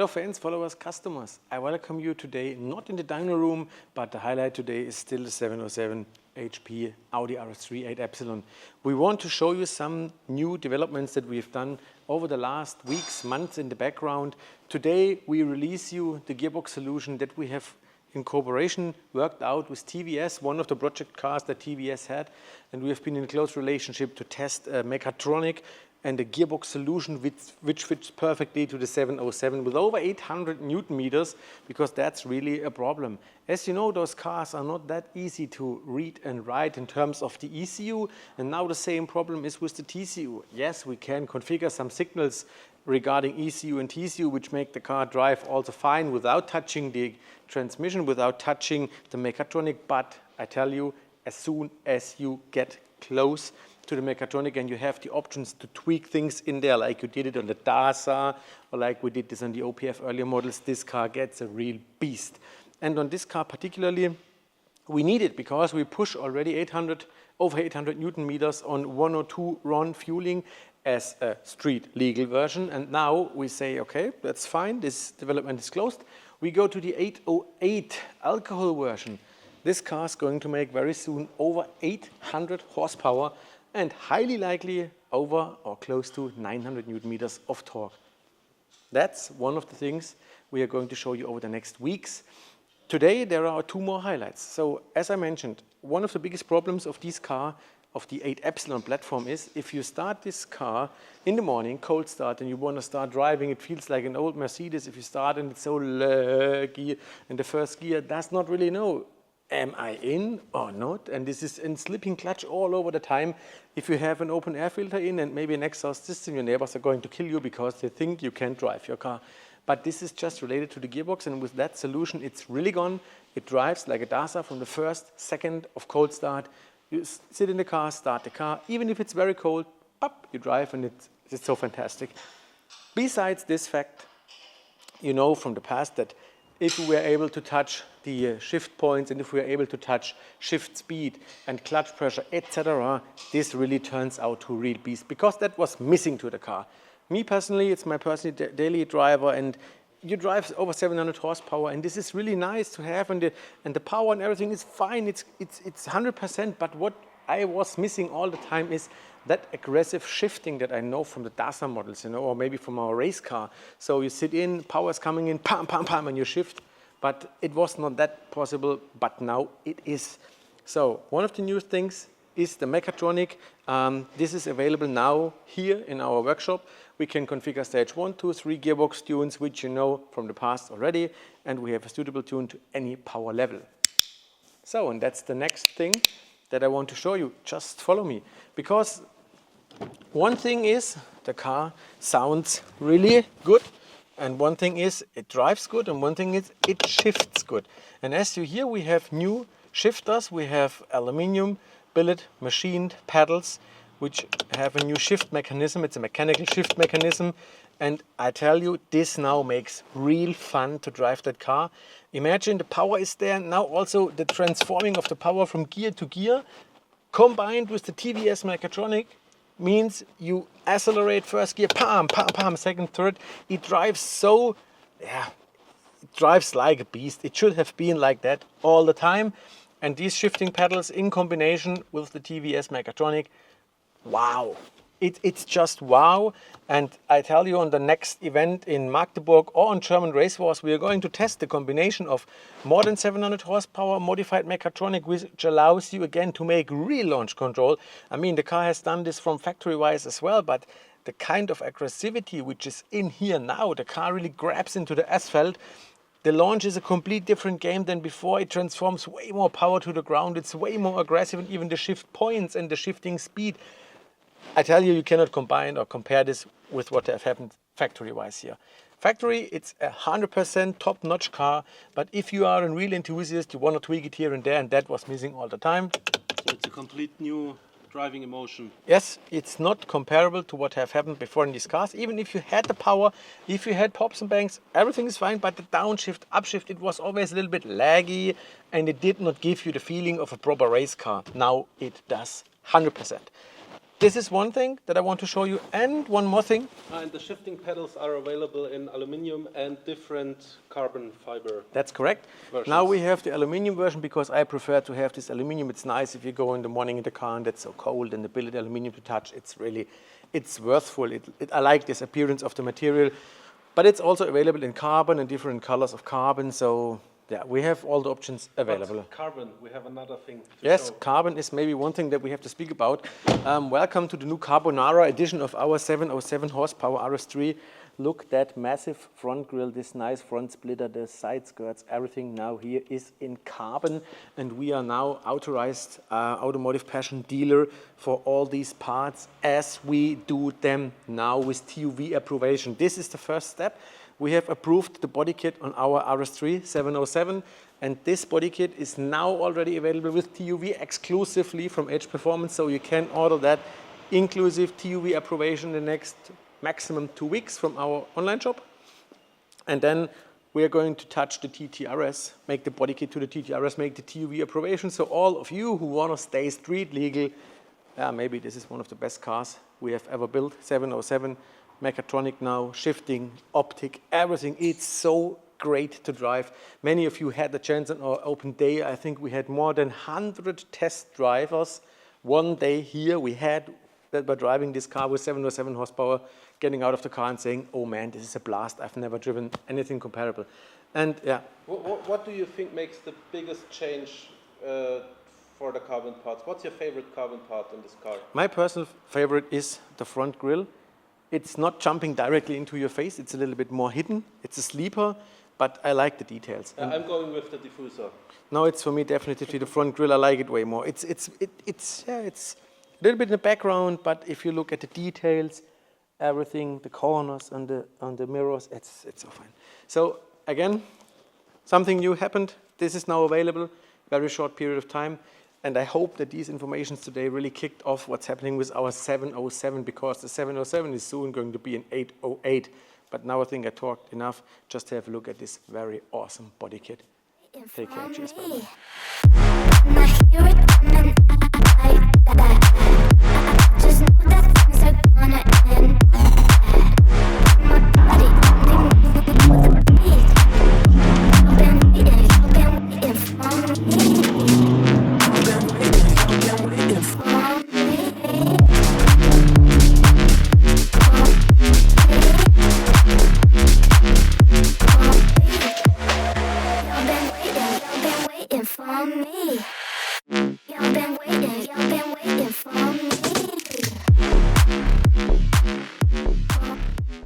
Hello fans, followers, customers. I welcome you today, not in the dyno room, but the highlight today is still the 707 HP Audi RS3 8 Epsilon. We want to show you some new developments that we've done over the last weeks, months in the background. Today we release you the gearbox solution that we have in cooperation worked out with TVS, one of the project cars that TVS had, and we have been in a close relationship to test a mechatronic and a gearbox solution which fits perfectly to the 707 with over 800 Newton meters, because that's really a problem. As you know, those cars are not that easy to read and write in terms of the ECU, and now the same problem is with the TCU. Yes, we can configure some signals regarding ECU and TCU which make the car drive also fine without touching the transmission, without touching the mechatronic, but I tell you, as soon as you get close to the mechatronic and you have the options to tweak things in there, like you did it on the Dasa or like we did this on the OPF earlier models, this car gets a real beast. And on this car particularly, we need it because we push already over 800 Newton meters on 102 RON fueling as a street legal version. And now we say, okay, that's fine, this development is closed. We go to the 808 alcohol version. This car is going to make very soon over 800 horsepower and highly likely over or close to 900 Newton meters of torque. That's one of the things we are going to show you over the next weeks. Today there are two more highlights. So as I mentioned, one of the biggest problems of this car, of the 8 Epsilon platform, is if you start this car in the morning, cold start, and you want to start driving, it feels like an old Mercedes. If you start and it's so laggy, and the first gear does not really know, am I in or not? And this is in slipping clutch all over the time. If you have an open air filter in and maybe an exhaust system, your neighbors are going to kill you because they think you can't drive your car. But this is just related to the gearbox, and with that solution, it's really gone. It drives like a Dasa from the first second of cold start. You sit in the car, start the car, even if it's very cold, pop, you drive, and it's so fantastic. Besides this fact, you know from the past that if we were able to touch the shift points and if we are able to touch shift speed and clutch pressure, etc., this really turns out to a real beast, because that was missing to the car. Me personally, it's my personal daily driver, and you drive over 700 horsepower, and this is really nice to have, and the power and everything is fine. It's 100%, but what I was missing all the time is that aggressive shifting that I know from the Dasa models, you know, or maybe from our race car. So you sit in, power's coming in, pam, pam, pam, and you shift. But it was not that possible, but now it is. So one of the new things is the mechatronic. This is available now here in our workshop. We can configure stage 1, 2, 3 gearbox tunes, which you know from the past already, and we have a suitable tune to any power level. So, and that's the next thing that I want to show you. Just follow me, because one thing is the car sounds really good, and one thing is it drives good, and one thing is it shifts good. And as you hear, we have new shifters. We have aluminum billet machined paddles which have a new shift mechanism. It's a mechanical shift mechanism, and I tell you, this now makes real fun to drive that car. Imagine the power is there, now also the transforming of the power from gear to gear combined with the TVS mechatronic means you accelerate first gear, pam, pam, pam, second, third. It drives so, yeah, it drives like a beast. It should have been like that all the time. And these shifting pedals in combination with the TVS mechatronic, wow. It's just wow. And I tell you, on the next event in Magdeburg or on German Race Wars, we are going to test the combination of more than 700 horsepower modified mechatronic, which allows you again to make real launch control. I mean, the car has done this from factory wise as well, but the kind of aggressivity which is in here now, the car really grabs into the asphalt. The launch is a complete different game than before. It transforms way more power to the ground. It's way more aggressive, and even the shift points and the shifting speed. I tell you, you cannot combine or compare this with what have happened factory-wise here. Factory, it's a 100% top-notch car, but if you are a real enthusiast, you want to tweak it here and there, and that was missing all the time. So it's a complete new driving emotion. Yes, it's not comparable to what have happened before in these cars. Even if you had the power, if you had pops and bangs, everything is fine, but the downshift, upshift, it was always a little bit laggy, and it did not give you the feeling of a proper race car. Now it does, 100%. this is one thing that I want to show you, and one more thing. And the shifting pedals are available in aluminium and different carbon fiber. That's correct. Versions. Now we have the aluminium version because I prefer to have this aluminium. It's nice if you go in the morning in the car and it's so cold and the billet aluminium to touch. It's worthful. I like this appearance of the material, but it's also available in carbon and different colors of carbon. So yeah, we have all the options available. But carbon, we have another thing to Yes, show. carbon is maybe one thing that we have to speak about. Welcome to the new Carbonara edition of our 707 horsepower RS3. Look, that massive front grille, this nice front splitter, the side skirts, everything now here is in carbon. And we are now authorized Automotive Passion dealer for all these parts as we do them now with TÜV approbation. This is the first step. We have approved the body kit on our RS3 707, and this body kit is now already available with TÜV exclusively from Edge Performance, so you can order that inclusive TÜV approbation in the next maximum 2 weeks from our online shop. And then we are going to touch the TTRS, make the body kit to the TTRS, make the TÜV approbation, so all of you who want to stay street legal, maybe this is one of the best cars we have ever built, 707. Mechatronic now, shifting, optic, everything. It's so great to drive. Many of you had the chance on our open day. I think we had more than 100 test drivers one day here. We had that were driving this car with 707 horsepower, getting out of the car and saying, oh man, this is a blast. I've never driven anything comparable. And yeah. What do you think makes the biggest change for the carbon parts? What's your favorite carbon part in this car? My personal favorite is the front grille. It's not jumping directly into your face. It's a little bit more hidden. It's a sleeper, but I like the details. I'm going with the diffuser. No, it's for me definitely the front grille. I like it way more. It's a little bit in the background, but if you look at the details, everything, the corners and the mirrors, it's so fine. So again, something new happened. This is now available, very short period of time. And I hope that these informations today really kicked off what's happening with our 707, because the 707 is soon going to be an 808. But now I think I talked enough. Just have a look at this very awesome body kit. Take care. Cheers. Bye-bye.